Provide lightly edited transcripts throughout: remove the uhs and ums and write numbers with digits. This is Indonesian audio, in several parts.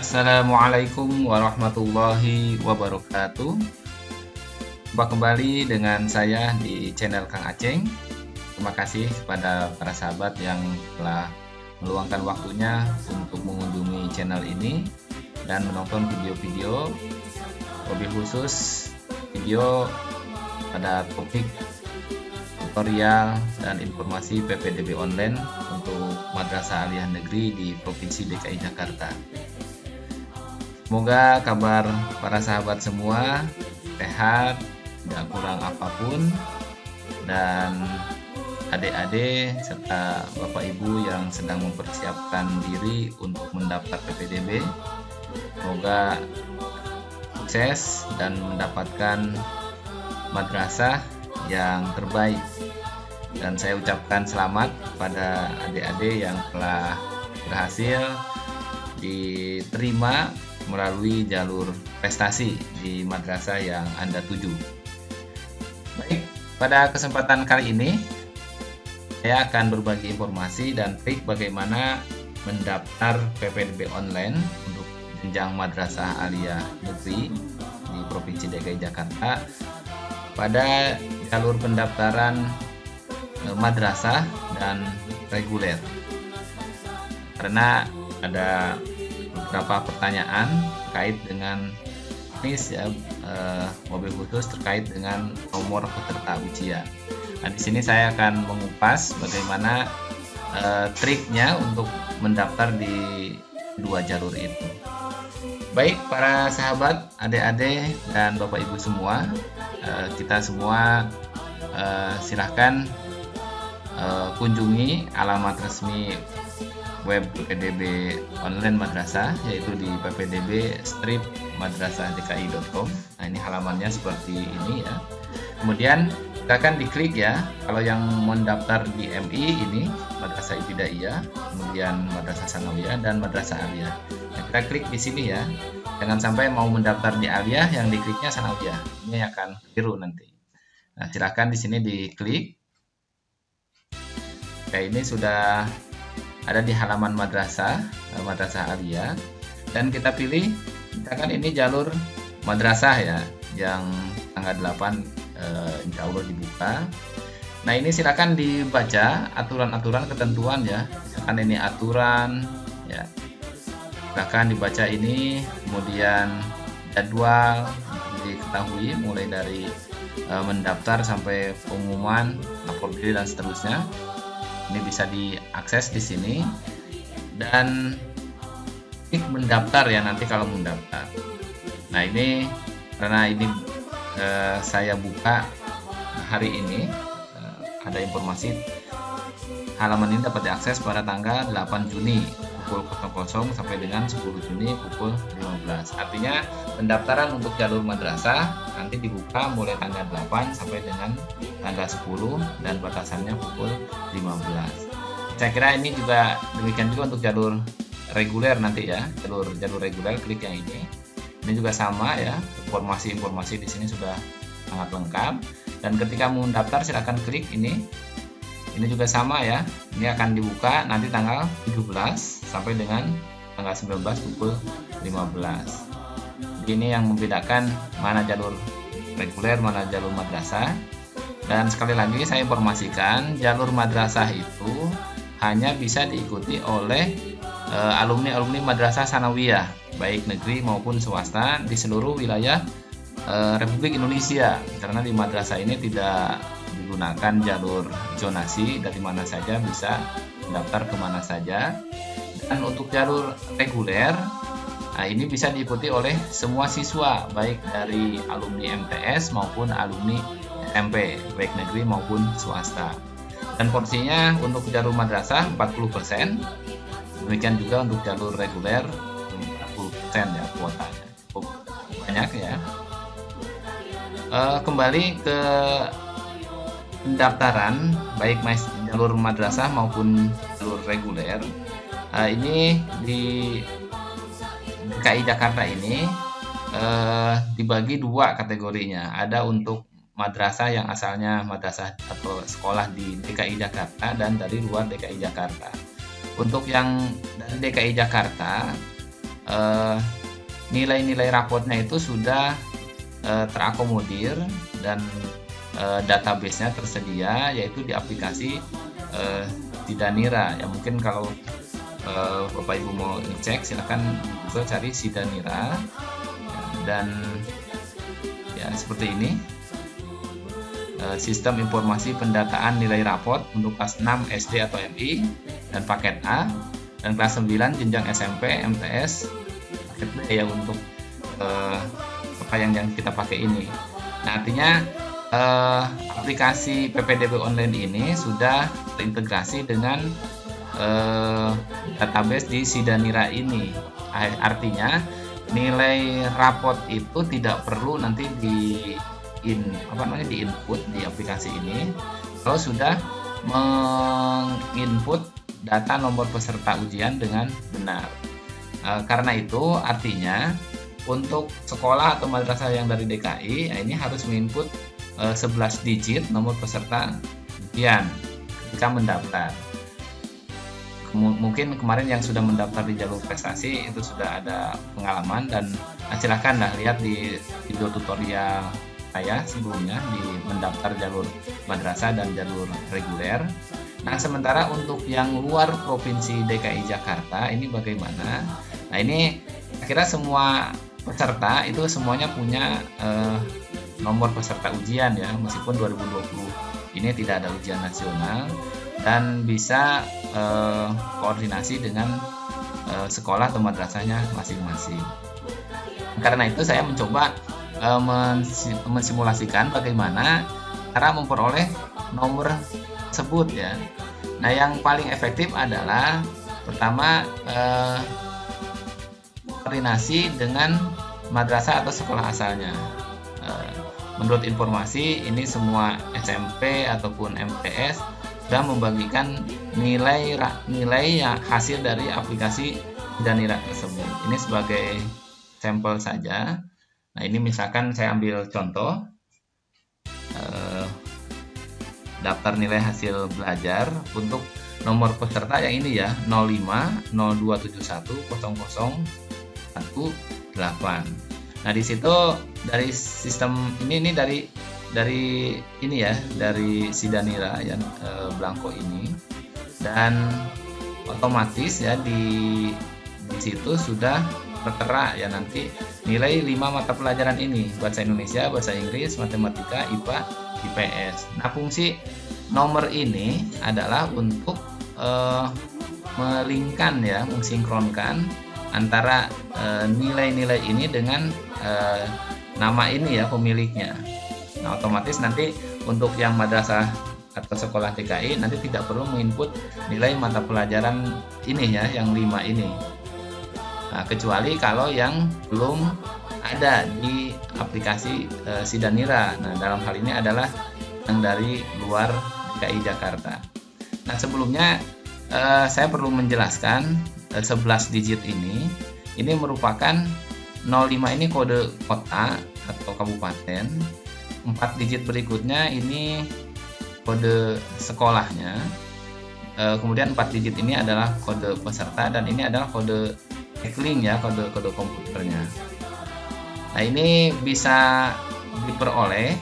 Assalamualaikum warahmatullahi wabarakatuh. Jumpa kembali dengan saya di channel Kang Aceng. Terima kasih kepada para sahabat yang telah meluangkan waktunya untuk mengunjungi channel ini dan menonton video-video, wabil khusus video pada topik tutorial dan informasi PPDB online untuk Madrasah Aliyah Negeri di Provinsi DKI Jakarta. Semoga kabar para sahabat semua sehat, tidak kurang apapun, dan adik-adik serta bapak ibu yang sedang mempersiapkan diri untuk mendaftar PPDB, semoga sukses dan mendapatkan madrasah yang terbaik. Dan saya ucapkan selamat pada adik-adik yang telah berhasil diterima melalui jalur prestasi di madrasah yang Anda tuju. Baik, pada kesempatan kali ini saya akan berbagi informasi dan trik bagaimana mendaftar PPDB online untuk jenjang Madrasah Aliyah Negeri di Provinsi DKI Jakarta pada jalur pendaftaran madrasah dan reguler. Karena ada beberapa pertanyaan terkait dengan mobil khusus terkait dengan nomor peserta ujian. Nah, di sini saya akan mengupas bagaimana triknya untuk mendaftar di dua jalur itu. Baik para sahabat, adik-adik dan bapak ibu semua, kita semua silahkan kunjungi alamat resmi web PPDB online madrasah, yaitu di ppdb-madrasahdki.com. Nah, ini halamannya seperti ini ya. Kemudian silakan diklik ya. Kalau yang mendaftar di MI ini Madrasah Ibtidaiyah, kemudian Madrasah Sanawiyah dan Madrasah Aliyah. Nah, kita klik di sini ya. Jangan sampai mau mendaftar di Aliyah yang dikliknya Sanawiyah. Ini akan keliru nanti. Nah, silakan di sini diklik. Oke, ini sudah ada di halaman madrasah Aliyah, dan kita pilih, misalkan ini jalur madrasah ya, yang tanggal 8 insya Allah dibuka. Nah, ini silakan dibaca aturan-aturan ketentuan ya, misalkan ini aturan ya, silakan dibaca ini, kemudian jadwal diketahui mulai dari mendaftar sampai pengumuman, lapor diri dan seterusnya. Ini bisa diakses di sini dan klik mendaftar ya nanti kalau mendaftar. Nah, ini karena ini saya buka hari ini, ada informasi halaman ini dapat diakses pada tanggal 8 Juni pukul 00 sampai dengan 10 Juni pukul 15. Artinya pendaftaran untuk jalur madrasah nanti dibuka mulai tanggal 8 sampai dengan tanggal 10 dan batasannya pukul 15. Saya kira ini juga demikian juga untuk jalur reguler nanti ya. Jalur reguler klik yang ini. Ini juga sama ya. Informasi-informasi di sini sudah sangat lengkap, dan ketika mau mendaftar silakan klik ini. Ini juga sama ya. Ini akan dibuka nanti tanggal 17 sampai dengan tanggal 19 pukul 15. Ini yang membedakan mana jalur reguler, mana jalur madrasah. Dan sekali lagi saya informasikan, jalur madrasah itu hanya bisa diikuti oleh alumni-alumni Madrasah Sanawiyah, baik negeri maupun swasta di seluruh wilayah Republik Indonesia. Karena di madrasah ini tidak digunakan jalur zonasi, dari mana saja bisa mendaftar kemana saja. Dan untuk jalur reguler, nah ini bisa diikuti oleh semua siswa, baik dari alumni MTS maupun alumni SMP, baik negeri maupun swasta. Dan porsinya untuk jalur madrasah 40%, demikian juga untuk jalur reguler 40% ya kuotanya, cukup banyak ya. Kembali ke pendaftaran, baik jalur madrasah maupun jalur reguler. Ini di DKI Jakarta ini dibagi dua kategorinya. Ada untuk madrasah yang asalnya madrasah atau sekolah di DKI Jakarta dan dari luar DKI Jakarta. Untuk yang dari DKI Jakarta eh, nilai-nilai rapotnya itu sudah terakomodir dan database-nya tersedia, yaitu di aplikasi Sidanira. Ya mungkin kalau Bapak Ibu mau ngecek, silahkan Google cari Sidanira, dan ya seperti ini. Sistem informasi pendataan nilai raport untuk kelas 6 SD atau MI dan paket A, dan kelas 9 jenjang SMP MTS paket B ya untuk apa yang kita pakai ini. Nah, artinya aplikasi PPDB online ini sudah terintegrasi dengan database di Sidanira ini. Artinya nilai raport itu tidak perlu nanti diinput di aplikasi ini kalau sudah menginput data nomor peserta ujian dengan benar. Karena itu artinya untuk sekolah atau madrasah yang dari DKI, ini harus menginput 11 digit nomor peserta ujian ketika mendaftar. Mungkin kemarin yang sudah mendaftar di jalur prestasi itu sudah ada pengalaman, dan silahkan lihat di video tutorial saya sebelumnya di mendaftar jalur madrasah dan jalur reguler. Nah, sementara untuk yang luar provinsi DKI Jakarta ini bagaimana? Nah, ini kira semua peserta itu semuanya punya nomor peserta ujian ya, meskipun 2020 ini tidak ada ujian nasional, dan bisa koordinasi dengan sekolah atau madrasahnya masing-masing. Karena itu saya mencoba mensimulasikan bagaimana cara memperoleh nomor tersebut ya. Nah, yang paling efektif adalah pertama koordinasi dengan madrasah atau sekolah asalnya. Menurut informasi ini semua SMP ataupun MTS sudah membagikan nilai hasil dari aplikasi Sidanira tersebut. Ini sebagai sampel saja. Nah, ini misalkan saya ambil contoh daftar nilai hasil belajar untuk nomor peserta yang ini ya, 05 0271 0018. Nah, di situ dari sistem ini dari ini ya, dari Sidanira yang Blanko ini, dan otomatis ya di situ sudah tertera ya nanti nilai 5 mata pelajaran ini, bahasa Indonesia, bahasa Inggris, matematika, IPA, IPS. Nah, fungsi nomor ini adalah untuk melingkan ya, mensinkronkan antara nilai-nilai ini dengan nama ini ya, pemiliknya. Nah, otomatis nanti untuk yang madrasah atau sekolah DKI nanti tidak perlu menginput nilai mata pelajaran ini ya, yang 5 ini. Nah, kecuali kalau yang belum ada di aplikasi Sidanira. Nah, dalam hal ini adalah yang dari luar DKI Jakarta. Nah, sebelumnya saya perlu menjelaskan 11 digit ini merupakan 05 ini kode kota atau kabupaten. 4 digit berikutnya ini kode sekolahnya. Kemudian 4 digit ini adalah kode peserta, dan ini adalah kode backlink ya, kode komputernya. Nah, ini bisa diperoleh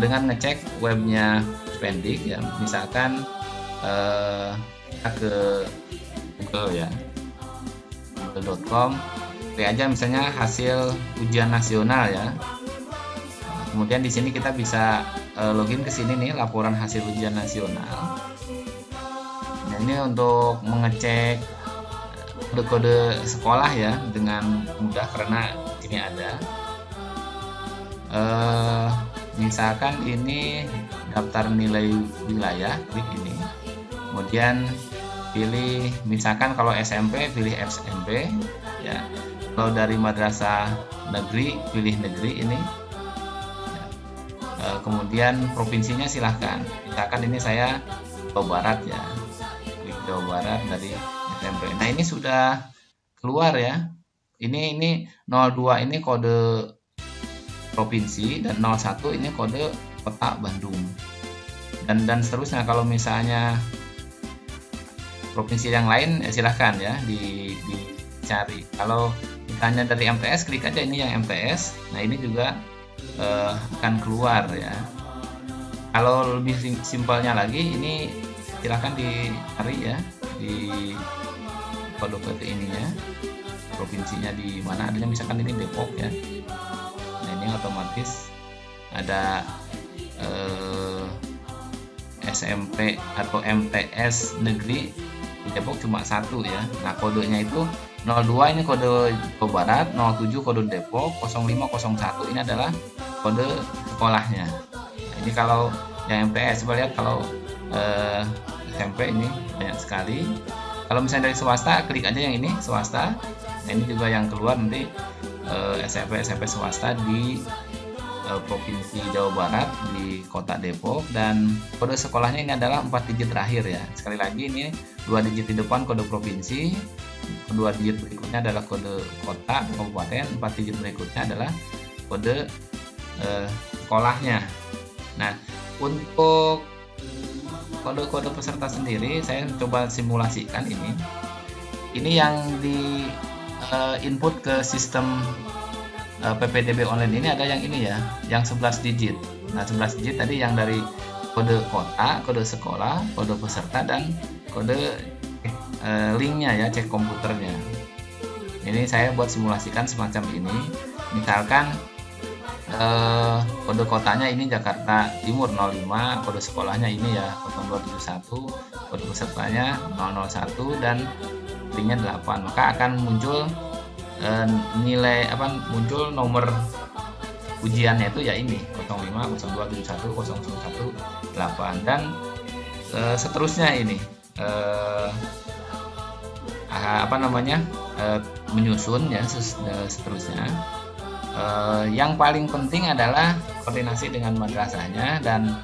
dengan ngecek webnya Pendik ya, misalkan kita ke Google ya, google.com, pilih aja misalnya hasil ujian nasional ya. Kemudian di sini kita bisa login ke sini nih, laporan hasil ujian nasional. Nah, ini untuk mengecek kode-kode sekolah ya dengan mudah karena ini ada. Misalkan ini daftar nilai wilayah, klik ini. Kemudian pilih, misalkan kalau SMP pilih SMP ya. Kalau dari madrasah negeri pilih negeri ini. Kemudian provinsinya silahkan, misalkan ini saya Jawa Barat ya, klik Jawa Barat dari SMP. Nah, ini sudah keluar ya, ini 02 ini kode provinsi, dan 01 ini kode kota Bandung, dan seterusnya. Kalau misalnya provinsi yang lain ya silahkan ya di dicari. Kalau ditanya dari MTS, klik aja ini yang MTS. Nah, ini juga akan keluar ya. Kalau lebih simpelnya lagi, ini silahkan dicari ya di kode-kode ininya, provinsinya di mana adanya, misalkan ini Depok ya. Nah, ini otomatis ada SMP atau MTS negeri di Depok cuma satu ya. Nah, kodenya itu 02 ini kode Jawa Barat, 07 kode Depok, 0501 ini adalah kode sekolahnya. Nah, ini kalau yang MTS, coba lihat kalau SMP ini banyak sekali. Kalau misalnya dari swasta, klik aja yang ini swasta. Nah, ini juga yang keluar nanti SMP swasta di Provinsi Jawa Barat di Kota Depok, dan kode sekolahnya ini adalah 4 digit terakhir ya. Sekali lagi, ini 2 digit di depan kode provinsi, 2 digit berikutnya adalah kode kota kabupaten, 4 digit berikutnya adalah kode sekolahnya. Nah, untuk kode-kode peserta sendiri saya coba simulasikan ini. Ini yang di input ke sistem PPDB online ini ada yang ini ya, yang 11 digit. Nah, 11 digit tadi yang dari kode kota, kode sekolah, kode peserta, dan kode linknya ya, cek komputernya. Ini saya buat simulasikan semacam ini. Misalkan kode kotanya ini Jakarta Timur 05, kode sekolahnya ini ya 0271, kode pesertanya 001, dan linknya 8. Maka akan muncul nilai muncul nomor ujiannya itu ya ini 05, 0271, 001, 8, dan seterusnya ini menyusun ya seterusnya. Yang paling penting adalah koordinasi dengan madrasahnya, dan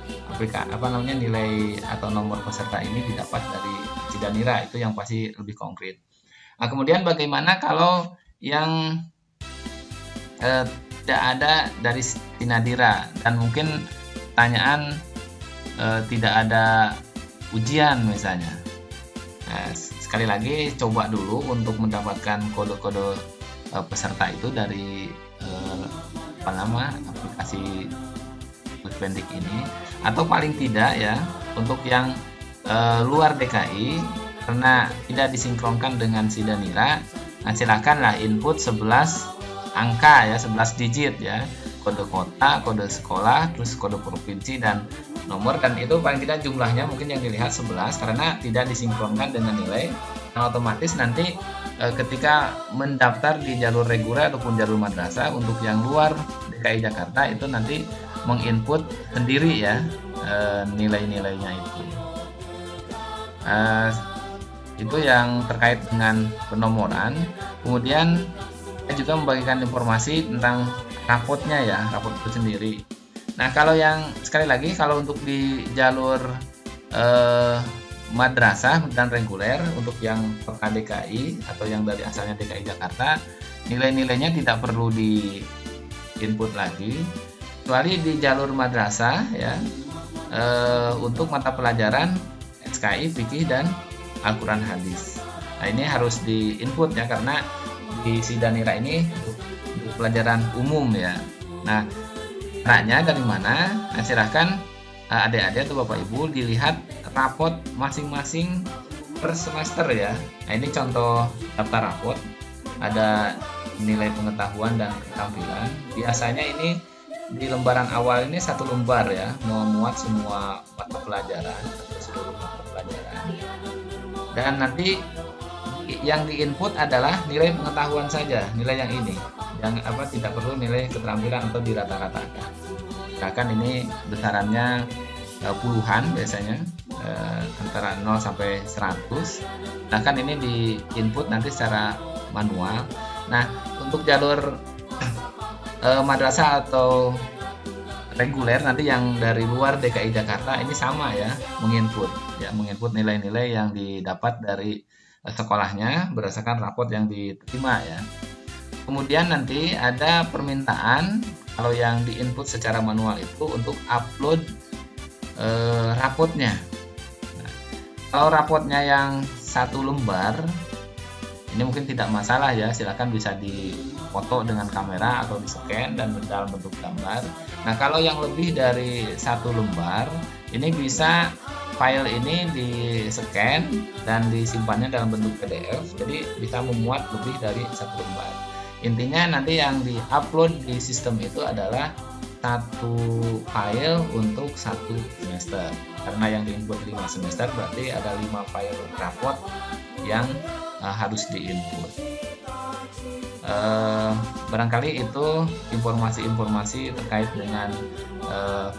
nilai atau nomor peserta ini didapat dari Cidanira, itu yang pasti lebih konkret. Nah, kemudian bagaimana kalau yang tidak ada dari Sinadira, dan mungkin pertanyaan tidak ada ujian misalnya. Nah, sekali lagi coba dulu untuk mendapatkan kode-kode peserta itu dari aplikasi Puspendik ini, atau paling tidak ya untuk yang luar DKI karena tidak disinkronkan dengan Sidanira. Nah, silakanlah input 11 angka ya, 11 digit ya, kode kota, kode sekolah, terus kode provinsi dan nomor, dan itu paling tidak jumlahnya mungkin yang dilihat 11 karena tidak disinkronkan dengan nilai. Nah, otomatis nanti ketika mendaftar di jalur reguler ataupun jalur madrasah untuk yang luar DKI Jakarta itu nanti menginput sendiri ya nilai-nilainya itu. Itu yang terkait dengan penomoran. Kemudian saya juga membagikan informasi tentang rapotnya ya, rapot itu sendiri. Nah, kalau yang sekali lagi kalau untuk di jalur madrasah dan reguler, untuk yang DKI atau yang dari asalnya DKI Jakarta, nilai-nilainya tidak perlu di input lagi, kecuali di jalur madrasah ya, untuk mata pelajaran SKI, fikih, dan Al-Quran hadis. Nah, ini harus di input ya, karena di Sidanira ini untuk pelajaran umum ya. Nah, caranya dari mana? Nah, silahkan adik-adik atau bapak ibu dilihat rapot masing-masing per semester ya. Nah, ini contoh daftar rapot, ada nilai pengetahuan dan keterampilan. Biasanya ini di lembaran awal ini satu lembar ya, memuat semua mata pelajaran atau seluruh mata pelajaran. Dan nanti yang diinput adalah nilai pengetahuan saja, nilai yang ini, yang tidak perlu nilai keterampilan atau dirata-ratakan. Bahkan ini besarannya puluhan biasanya, antara 0 sampai 100. Bahkan ini diinput nanti secara manual. Nah, untuk jalur madrasah atau reguler nanti yang dari luar DKI Jakarta ini sama ya, menginput nilai-nilai yang didapat dari sekolahnya berdasarkan rapot yang diterima ya. Kemudian nanti ada permintaan kalau yang diinput secara manual itu untuk upload rapotnya. Nah, kalau rapotnya yang satu lembar Ini mungkin tidak masalah ya, silakan bisa difoto dengan kamera atau di-scan dan dalam bentuk gambar. Nah, kalau yang lebih dari satu lembar, ini bisa file ini di-scan dan disimpannya dalam bentuk PDF, jadi bisa memuat lebih dari satu lembar. Intinya nanti yang di-upload di sistem itu adalah satu file untuk satu semester. Karena yang diinput 5 semester berarti ada 5 file raport yang harus diinput. Barangkali itu informasi-informasi terkait dengan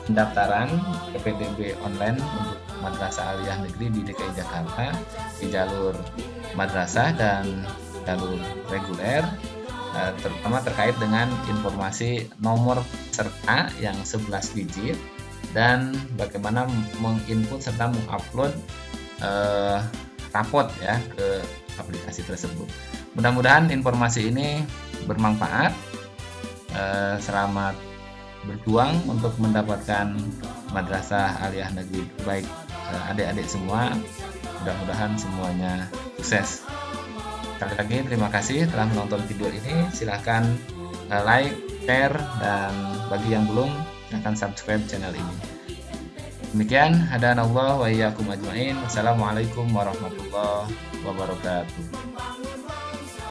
pendaftaran PPDB online untuk Madrasah Aliyah Negeri di DKI Jakarta di jalur madrasah dan jalur reguler, terutama terkait dengan informasi nomor peserta yang 11 digit dan bagaimana menginput serta mengupload raport ya ke aplikasi tersebut. Mudah-mudahan informasi ini bermanfaat. Selamat berjuang untuk mendapatkan Madrasah Aliyah Negeri baik adik-adik semua. Mudah-mudahan semuanya sukses. Sekali lagi terima kasih telah menonton video ini. Silahkan like, share, dan bagi yang belum silahkan subscribe channel ini. Demikian, hadanallahu wa iyyakum ajmain. Wassalamualaikum warahmatullahi wabarakatuh.